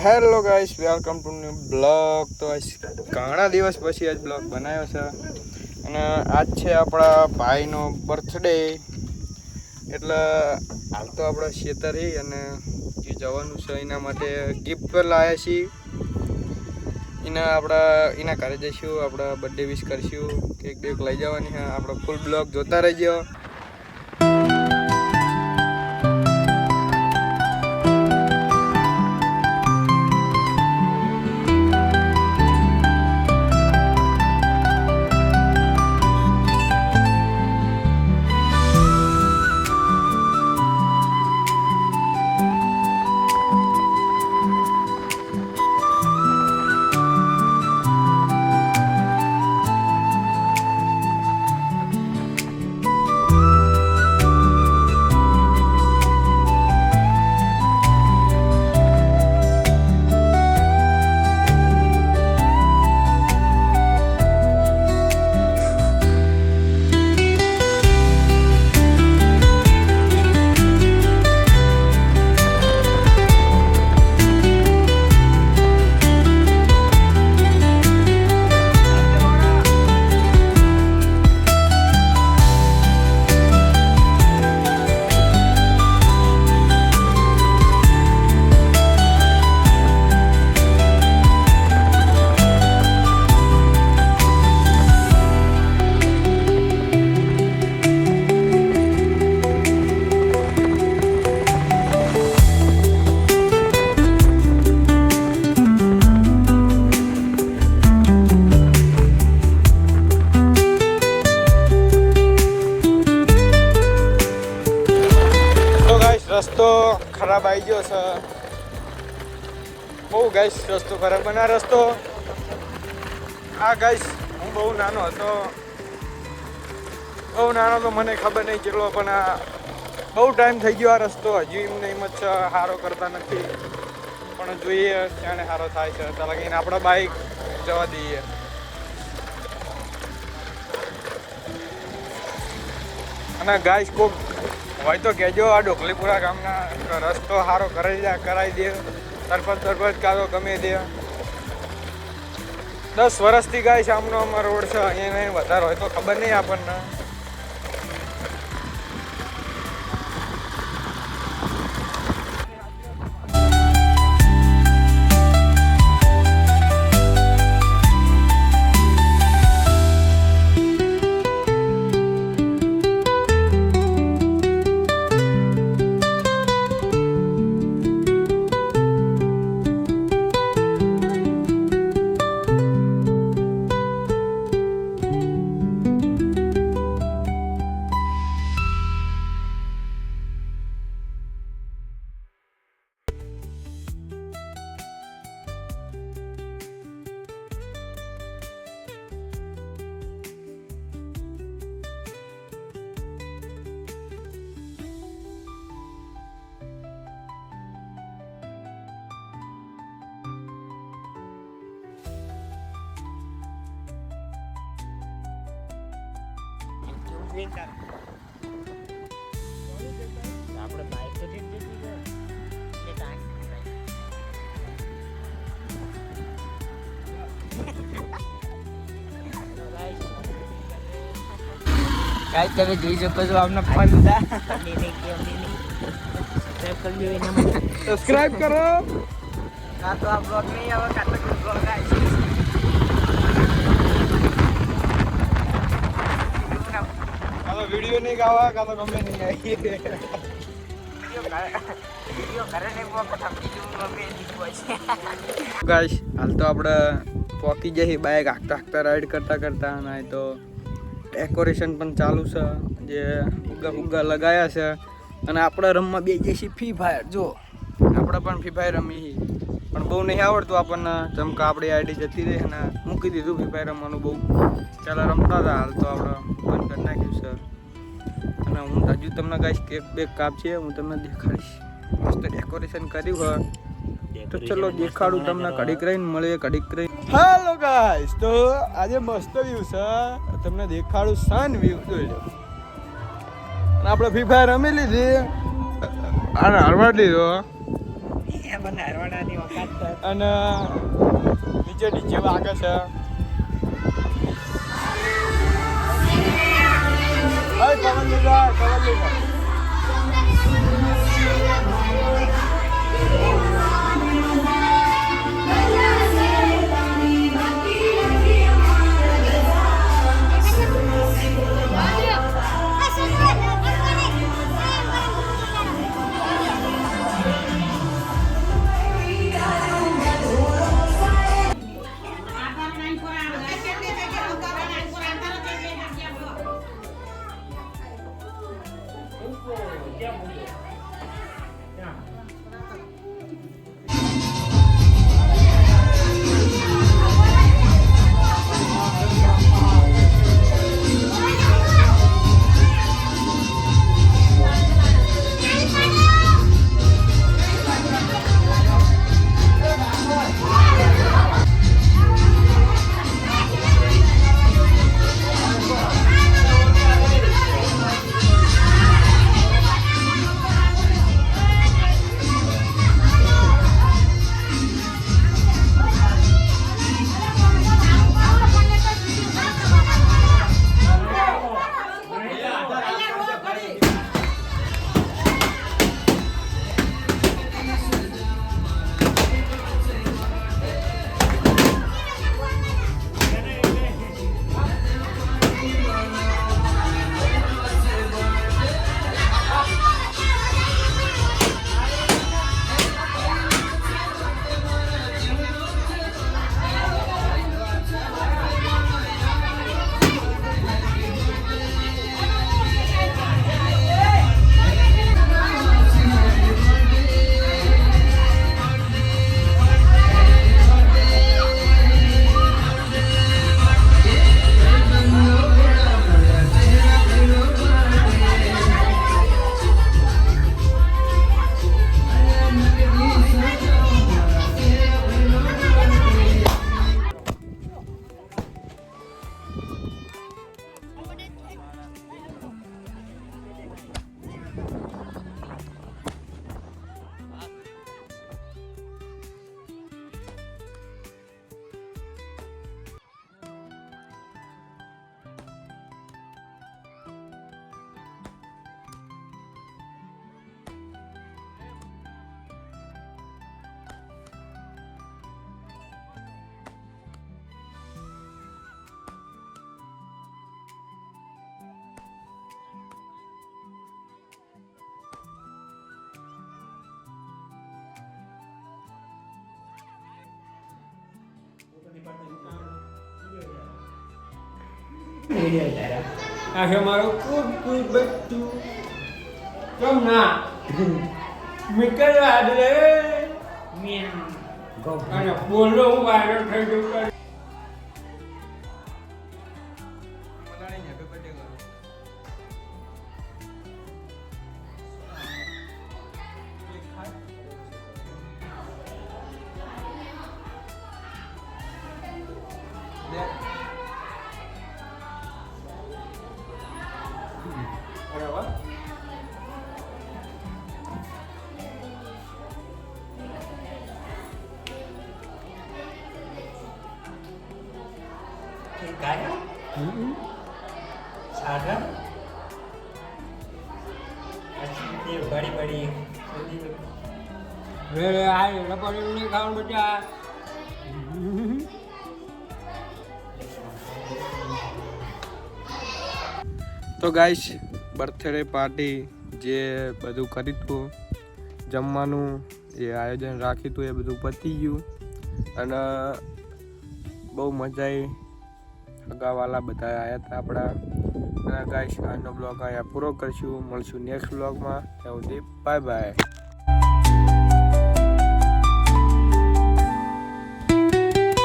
Hello guys, welcome to new blog. તો ઘણા દિવસ પછી આજ બ્લોગ બનાવ્યો છે અને આજ છે આપણા ભાઈનો બર્થડે. એટલે હાલ તો આપણે ખેતર અને જે જવાનું છે એના માટે ગિફ્ટ પર લાવ્યા છીએ. એના ઘરે જઈશું, આપણે બર્થડે વિશ કરીશું, કેક બેક લઈ જવાની છે. આપણે ફૂલ બ્લોગ જોતા રહેજો. રસ્તો ખરાબ આવી ગયો છે બહુ ગાઈસ. રસ્તો ખરાબ બના રસ્તો આ ગાઈસ. હું બહુ નાનો હતો તો મને ખબર નહીં કેટલો, પણ આ બહુ ટાઈમ થઈ ગયો. આ રસ્તો હજી એમને એમ જ સારો કરતા નથી, પણ જોઈએ ત્યારે સારો થાય છે. ત્યાં લગીને આપણા બાઈક જવા દઈએ. અને ગાઈસ કોક હોય તો કહેજો, આ ડોકલીપુરા ગામના રસ્તો સારો કરાવી દે, સરપંચ કાં તો ગમે દે. 10 વર્ષથી ગાય સામનો અમારો રોડ છે, અહીંયા નહીં વધારે હોય તો ખબર નહીં આપણને. આપણે બાઈક તો ગાઈસ તમે જોઈ શકો છો આપના ફોન હતા. સબસ્ક્રાઇબ કરો. કાં તો આ બ્લોગ નહીં આવે, કાં તો બ્લોગ આવે. વિડીયો નહીં ગાવા, કાં તો ગમે નહીં આવી. ગાઈસ હાલ તો આપણે પોકી જઈએ. બાઇક હાંકતા રાઈડ કરતા અને તો ડેકોરેશન પણ ચાલુ છે, જે ફુગ્ગા લગાયા છે. અને આપણે રમવા બે જઈશું ફ્રી ફાયર. જો આપણે પણ ફ્રી ફાયર રમીએ, પણ બહુ નહીં આવડતું આપણને, જેમ કે આપણી આઈડી જતી રહી અને મૂકી દીધું ફ્રી ફાયર રમવાનું. બહુ પહેલાં રમતા હતા, હાલ તો આપણે બંધ કરી નાખ્યું છે. અને હું હજુ તમને ગાઈશ કેક બેક કાપશે, હું તમને દેખાડીશ. મસ્ત ડેકોરેશન કર્યું હોય તો ચલો દેખાડું તમને. ઘડીક રહીને મળીએ, ઘડીક રહીને. હેલો ગાઈસ, તો આજે મસ્ત વ્યૂ છે, તમને દેખાડું. સન વ્યૂ જોઈ લો. અને આપણે ફ્રી ફાયર રમી લીધી અને હરવા લીધો. બનારવાડાની વખત તો અને નીચે ડીજે વાગે છે. કવર લીધા. આખે મારું કૂદ કૂદ બધું કેમ ના મિકલ વાદળે અને બોલો હું વાયરલ થઈ ગયો Kaya? Saga? Actually, bड़ी રે આ રપડી નહીં ખાવાનું બચ્ચા તો ગાઈસ બર્થડે પાર્ટી જે બધું કર્યું હતું જમવાનું જે આયોજન રાખ્યું હતું એ બધું પતી ગયું અને બહુ મજા આવી સગાવાલા બધા આવ્યા હતા આપણા અને ગાઈસ આજનો બ્લોગ અહીંયા પૂરો કરશું મળશું નેક્સ્ટ બ્લોગમાં ત્યાં સુધી બાય બાય